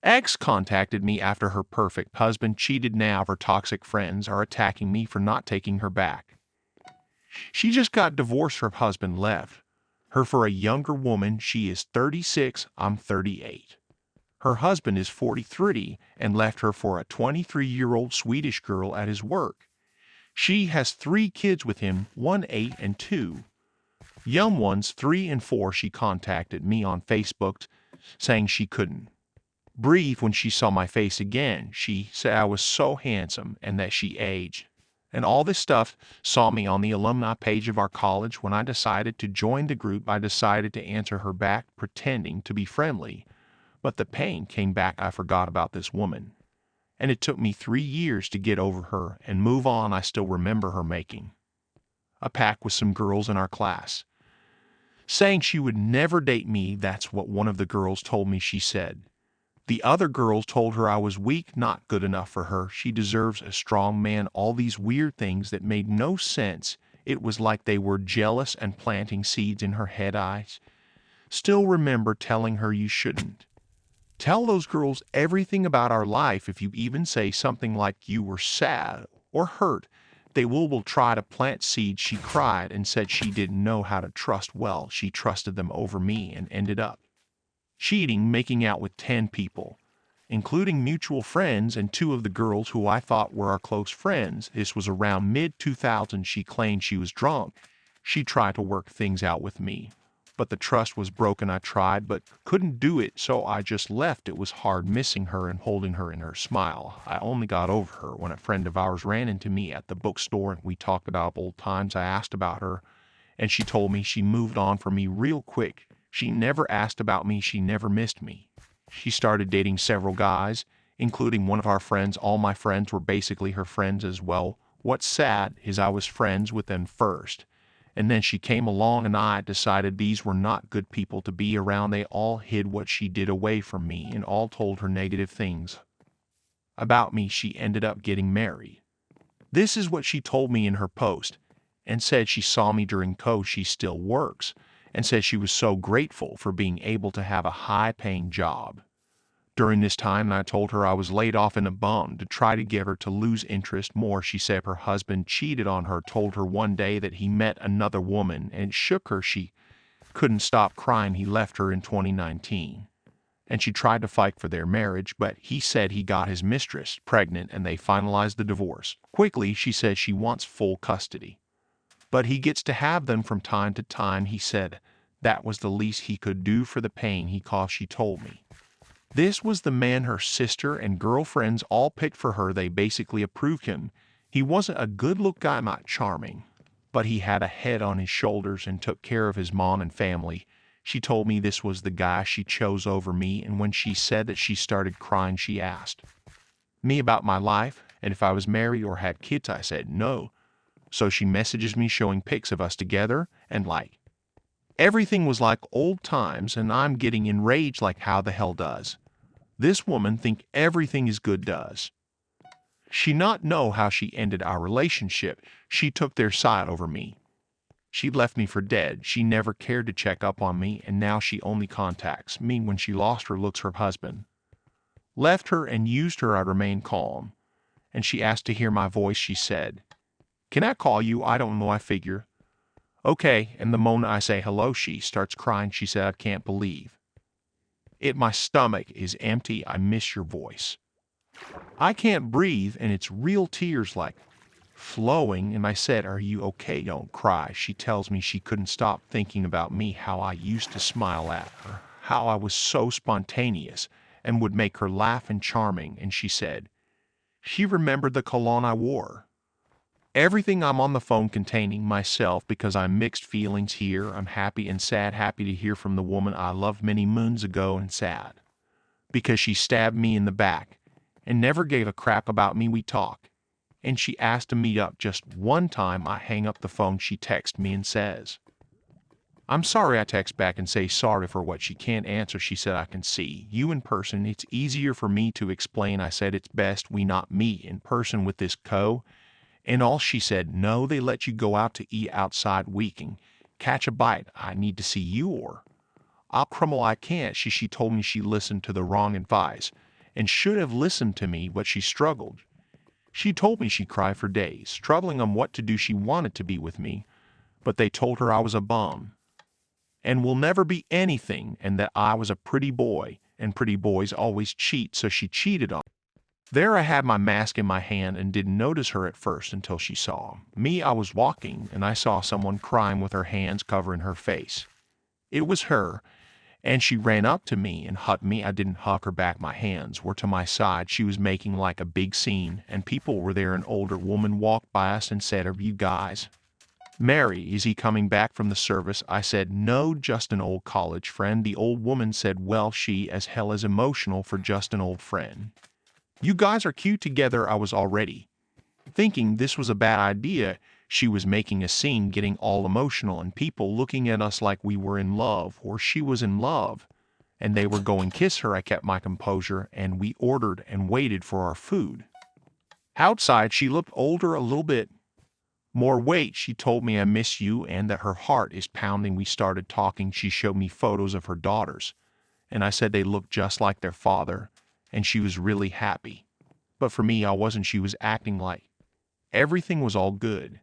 Ex contacted me after her perfect husband cheated. Now her toxic friends are attacking me for not taking her back. She just got divorced. Her husband left her for a younger woman. She is 36, I'm 38. Her husband is 43 and left her for a 23-year-old Swedish girl at his work. She has 3 kids with him, one 8 and 2. Young ones 3 and 4. She contacted me on Facebook saying she couldn't breathe when she saw my face again. She said I was so handsome and that she aged. And all this stuff. Saw me on the alumni page of our college. When I decided to join the group, I decided to answer her back, pretending to be friendly. But the pain came back. I forgot about this woman. And it took me 3 years to get over her and move on. I still remember her making a pact with some girls in our class, saying she would never date me. That's what one of the girls told me. She said the other girls told her I was weak, not good enough for her. She deserves a strong man. All these weird things that made no sense. It was like they were jealous and planting seeds in her head. I still remember telling her you shouldn't tell those girls everything about our life. If you even say something like you were sad or hurt, they will try to plant seeds. She cried and said she didn't know how to trust well. She trusted them over me and ended up cheating, making out with 10 people, including mutual friends and 2 of the girls who I thought were our close friends. This was around mid-2000s. She claimed she was drunk. She tried to work things out with me, but the trust was broken. I tried, but couldn't do it, so I just left. It was hard missing her and holding her in her smile. I only got over her when a friend of ours ran into me at the bookstore and we talked about old times. I asked about her, and she told me she moved on from me real quick. She never asked about me. She never missed me. She started dating several guys, including one of our friends. All my friends were basically her friends as well. What's sad is I was friends with them first, and then she came along and I decided these were not good people to be around. They all hid what she did away from me and all told her negative things about me. She ended up getting married. This is what she told me in her post, and said she saw me during COVID. She still works and said she was so grateful for being able to have a high-paying job during this time. And I told her I was laid off in a bum to try to get her to lose interest more. She said her husband cheated on her, told her one day that he met another woman, and it shook her. She couldn't stop crying. He left her in 2019, and she tried to fight for their marriage, but he said he got his mistress pregnant and they finalized the divorce quickly. She says she wants full custody, but he gets to have them from time to time. He said that was the least he could do for the pain he caused. She told me this was the man her sister and girlfriends all picked for her. They basically approved him. He wasn't a good-look guy, not charming, but he had a head on his shoulders and took care of his mom and family. She told me this was the guy she chose over me, and when she said that, she started crying. She asked me about my life and if I was married or had kids. I said no. So she messages me showing pics of us together, and like everything was like old times, and I'm getting enraged. Like, how the hell does this woman think everything is good? Does she not know how she ended our relationship? She took their side over me. She left me for dead. She never cared to check up on me, and now she only contacts me when she lost her looks. Her husband left her and used her. I remained calm, and she asked to hear my voice. She said, "Can I call you?" I don't know. I figure, okay, and the moment I say hello, she starts crying. She said, "I can't believe it. My stomach is empty. I miss your voice. I can't breathe," and it's real tears like flowing. And I said, "Are you okay? Don't cry." She tells me she couldn't stop thinking about me, how I used to smile at her, how I was so spontaneous and would make her laugh and charming. And she said she remembered the cologne I wore. Everything. I'm on the phone containing myself because I'm mixed feelings here. I'm happy and sad. Happy to hear from the woman I loved many moons ago, and sad because she stabbed me in the back and never gave a crap about me. We talk, and she asked to meet up just one time. I hang up the phone. She texts me and says, "I'm sorry." I text back and say sorry for what. She can't answer. She said, "I can see you in person. It's easier for me to explain." I said, "It's best we not meet in person with this and all." She said, "No, they let you go out to eat outside. We can catch a bite. I need to see you or I'll crumble." I can't. She told me she listened to the wrong advice and should have listened to me, but she struggled. She told me she cried for days, struggling on what to do. She wanted to be with me, but they told her I was a bum and will never be anything, and that I was a pretty boy, and pretty boys always cheat, so she cheated on me. There I had my mask in my hand and didn't notice her at first until she saw me. I was walking, and I saw someone crying with her hands covering her face. It was her, and she ran up to me and hugged me. I didn't hug her back. My hands were to my side. She was making like a big scene, and people were there. An older woman walked by us and said, "Are you guys? Mary, is he coming back from the service?" I said, "No, just an old college friend." The old woman said, "Well, she as hell is emotional for just an old friend. You guys are cute together." I was already thinking this was a bad idea. She was making a scene, getting all emotional, and people looking at us like we were in love or she was in love, and they were going to kiss her. I kept my composure, and we ordered and waited for our food. Outside, she looked older, a little bit more weight. She told me, "I miss you," and that her heart is pounding. We started talking. She showed me photos of her daughters, and I said they looked just like their father, and she was really happy. But for me, I wasn't. She was acting like everything was all good,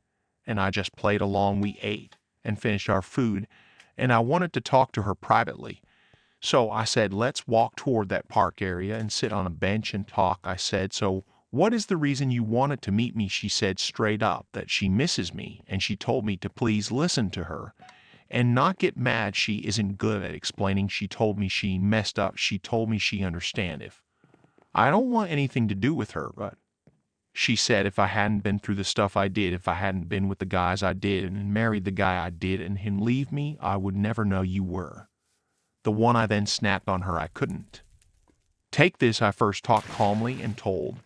and I just played along. We ate and finished our food, and I wanted to talk to her privately. So I said, "Let's walk toward that park area and sit on a bench and talk." I said, "So what is the reason you wanted to meet me?" She said straight up that she misses me, and she told me to please listen to her and not get mad. She isn't good at explaining. She told me she messed up. She told me she understand if I don't want anything to do with her, but she said if I hadn't been through the stuff I did, if I hadn't been with the guys I did and married the guy I did and him leave me, I would never know you were the one. I then snapped on her. I couldn't take this. I first talked calmly and told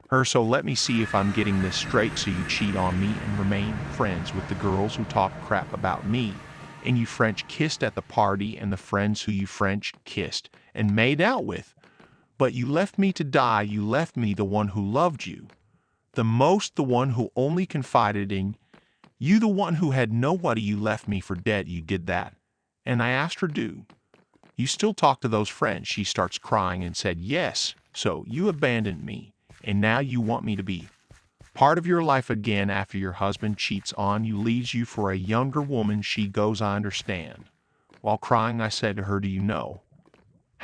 her, "So let me see if I'm getting this straight. So you cheat on me and remain friends with the girls who talk crap about me, and you French kissed at the party, and the friends who you French kissed and made out with. But you left me to die. You left me, the one who loved you the most, the one who only confided in you, the one who had nobody. You left me for dead. You did that." And I asked her, "Do you still talk to those friends?" She starts crying and said, "Yes." "So you abandoned me, and now you want me to be part of your life again after your husband cheats on you, leaves you for a younger woman." She goes, "I understand." While crying, I said to her, "Do you know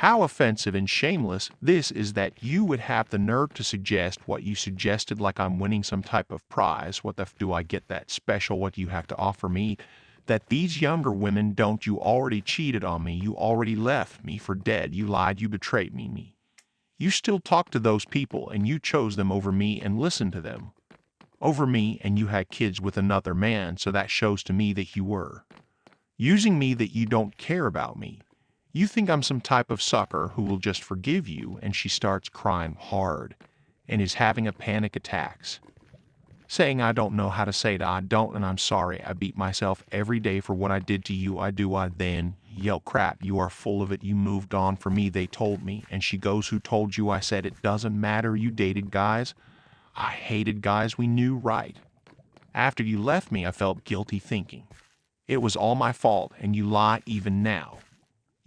how offensive and shameless this is, that you would have the nerve to suggest what you suggested, like I'm winning some type of prize? What the f do I get that special? What do you have to offer me that these younger women don't? You already cheated on me. You already left me for dead. You lied. You betrayed me. You still talk to those people, and you chose them over me and listened to them over me, and you had kids with another man, so that shows to me that you were using me, that you don't care about me. You think I'm some type of sucker who will just forgive you." And she starts crying hard and is having a panic attacks, saying, "I don't know how to say it. I don't, and I'm sorry. I beat myself every day for what I did to you. I do." I then yell, "Crap, you are full of it. You moved on from me. They told me." And she goes, "Who told you?" I said, "It doesn't matter. You dated guys. I hated guys. We knew right after you left me. I felt guilty thinking it was all my fault, and you lie even now.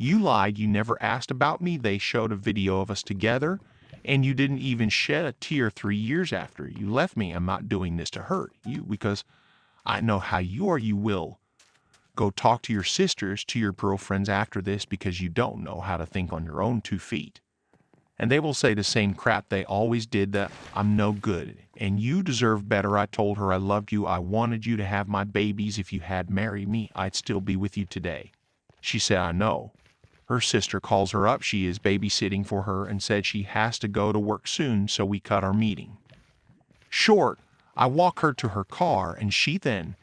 You lied. You never asked about me. They showed a video of us together, and you didn't even shed a tear 3 years after you left me. I'm not doing this to hurt you, because I know how you are. You will go talk to your sisters, to your girlfriends after this, because you don't know how to think on your own 2 feet. And they will say the same crap they always did, that I'm no good, and you deserve better." I told her I loved you. I wanted you to have my babies. If you had married me, I'd still be with you today. She said, "I know." Her sister calls her up. She is babysitting for her and said she has to go to work soon, so we cut our meeting short. I walk her to her car, and she then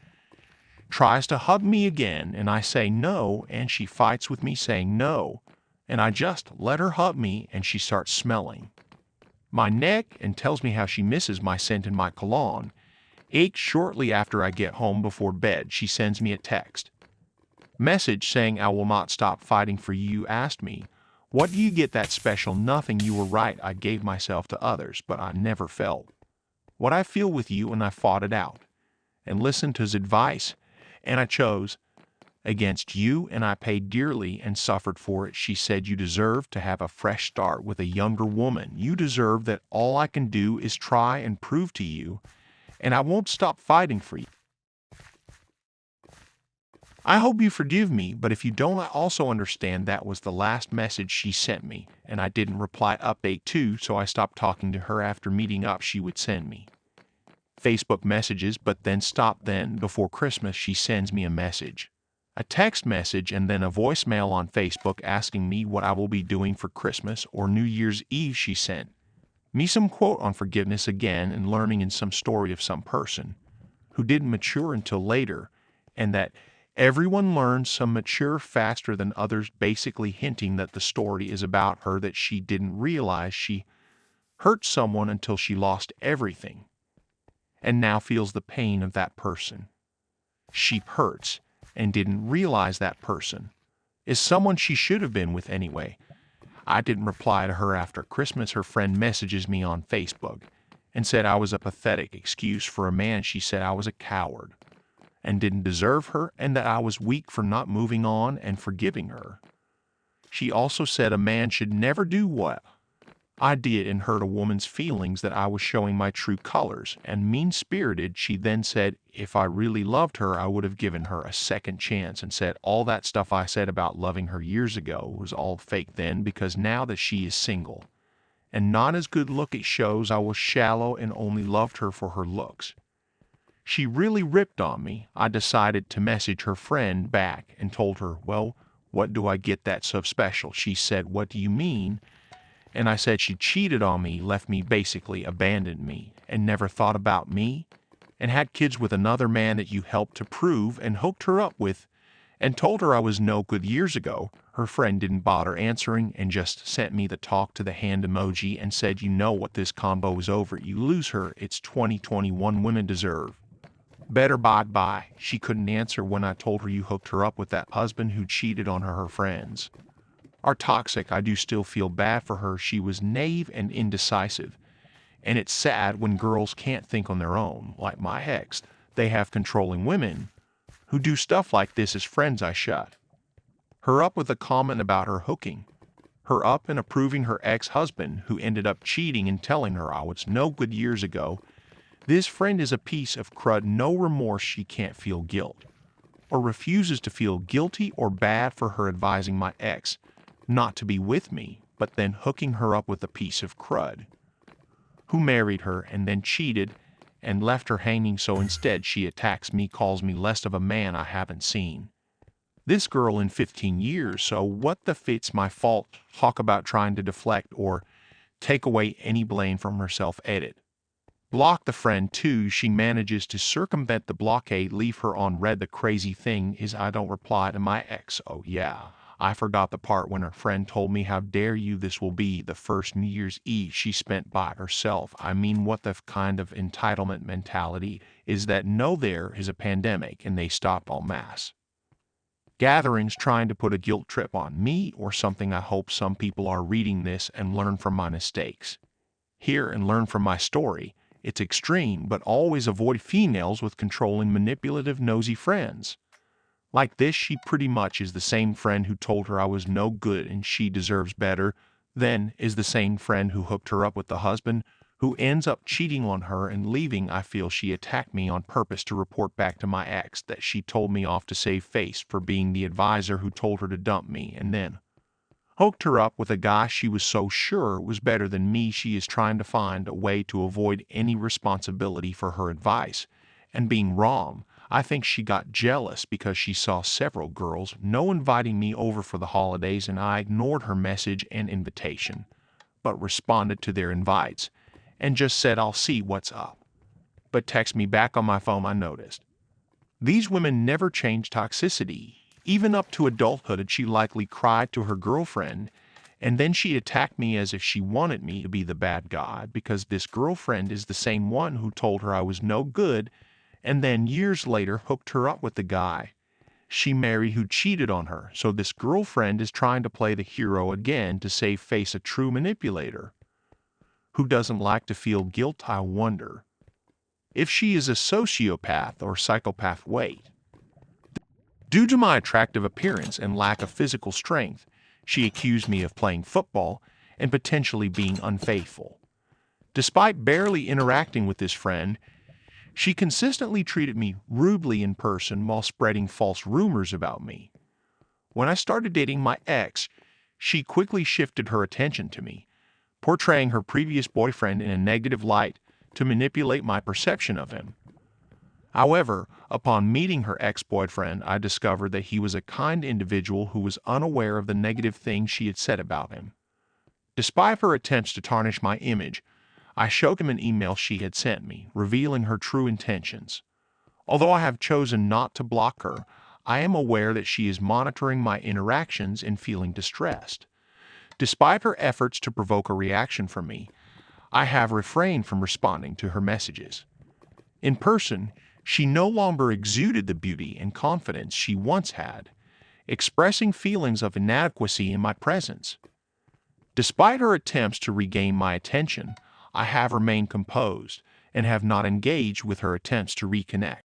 tries to hug me again, and I say no, and she fights with me saying no, and I just let her hug me, and she starts smelling my neck and tells me how she misses my scent and my cologne aches. Shortly after I get home before bed, she sends me a text message saying, "I will not stop fighting for you. You asked me, what do you get that special? Nothing. You were right. I gave myself to others, but I never felt what I feel with you, and I fought it out and listened to his advice, and I chose against you, and I paid dearly and suffered for it. She said, you deserve to have a fresh start with a younger woman. You deserve that. All I can do is try and prove to you, and I won't stop fighting for you. I hope you forgive me, but if you don't, I also understand that was the last message she sent me, and I didn't reply update too, so I stopped talking to her after meeting up she would send me Facebook messages, but then stopped. Then, before Christmas, she sends me a message, a text message, and then a voicemail on Facebook asking me what I will be doing for Christmas or New Year's Eve. She sent me some quote on forgiveness again and learning in some story of some person who didn't mature until later, and that everyone learns some mature faster than others, basically hinting that the story is about her, that she didn't realize she hurt someone until she lost everything, and now feels the pain of that person she hurts and didn't realize that person is someone she should have been with anyway. I didn't reply to her after Christmas. Her friend messages me on Facebook and said I was a pathetic excuse for a man. She said I was a coward and didn't deserve her, and that I was weak for not moving on and forgiving her. She also said a man should never do what I did and hurt a woman's feelings, that I was showing my true colors and mean-spirited. She then said if I really loved her, I would have given her a second chance, and said all that stuff I said about loving her years ago was all fake then, because now that she is single and not as good looking, shows I was shallow and only loved her for her looks. She really ripped on me. I decided to message her friend back and told her, well, what do I get that's so special? She said, what do you mean? And I said she cheated on me, left me, basically abandoned me, and never thought about me, and had kids with another man that you helped to prove and hooked her up with, and told her I was no good years ago. Her friend didn't bother answering and just sent me the talk to the hand emoji and said, you know what, this combo is over. You lose her. It's 2021. Women deserve better. Bye. She couldn't answer when I told her you hooked her up with that husband who cheated on her. Her friends are toxic. I do still feel bad for her. She was naive and indecisive, and it's sad when girls can't think on their own. Like my ex, they have controlling women who do stuff like this as friends. I shut her up with a comment about her hooking her up and approving her ex-husband, who ended up cheating and telling her I was no good years ago. This friend is a piece of crud. No remorse. She can't feel guilt or refuses to feel guilty or bad for her advising my ex not to be with me, but then hooking her up with a piece of crud who married her and then cheated and left her hanging. So instead she attacks me, calls me less of a man. I haven't seen this girl in 15 years, so what the fit's my fault? Talk about trying to deflect or take away any blame from herself. Edit. Block the friend too. She manages to circumvent the blockade, leave her on red. The crazy thing is I don't reply to my ex. Oh yeah, I forgot the part when her friend told me, how dare you, this will be the first New Year's Eve she spent by herself. I mean, what the kind of entitlement mentality is that? No, there is a pandemic and they stopped all mass gatherings, trying to put a guilt trip on me or something. I hope some people are reading this and learn from my mistakes here and learn from my story. It's extreme, but always avoid females with controlling, manipulative, nosy friends. Like this, she pretty much is the same friend who told her I was no good and she deserves better, then is the same friend who hooked her up with the husband who ends up cheating on her and leaving. I feel she attacked me on purpose to report back to my ex that she told me off to save face for being the advisor who told her to dump me, and then hooked her up with a guy she was so sure was better than me. She is trying to find a way to avoid any responsibility for her advice and being wrong. I think she got jealous because she saw several girls no inviting me over for the holidays, and I ignored her message and invitation, but responded to their invites and just said I'll see what's up, but text me back on my phone. I noticed these women never change. Toxicity even up to adulthood, and she likely cried to her girlfriend, and then she attacked me as if she wanted me to be the bad guy, because this girlfriend is the same one who told her I was no good, and then years later hooked her up with the guy she married who cheated on her. So this girlfriend is trying to play the hero again to save face, a true manipulator who doesn't like to feel guilt. I wonder if she is a sociopath or psychopath. Wait, Due to my attractive appearance and lack of physical strength, she accused me of playing football and potentially being unfaithful. Despite barely interacting with this friend, she consistently treated me rudely in person while spreading false rumors about me. When I started dating my ex, she quickly shifted her attention to me, portraying her previous boyfriend in a negative light to manipulate my perception of him. However, upon meeting her ex-boyfriend, I discovered that he was a kind individual who was unaware of the negative things she had said about him. Despite her attempts to tarnish my image, I showed him an email she had sent me, revealing her true intentions. Although I have chosen not to block her, I am aware that she is monitoring my interactions and feeling distressed. Despite her efforts to provoke a reaction from me, I have refrained from responding to her messages. In person, she no longer exuded the beauty and confidence she once had, expressing feelings of inadequacy in my presence. Despite her attempts to regain my attention, I have remained composed and have not engaged with her attempts to reconnect.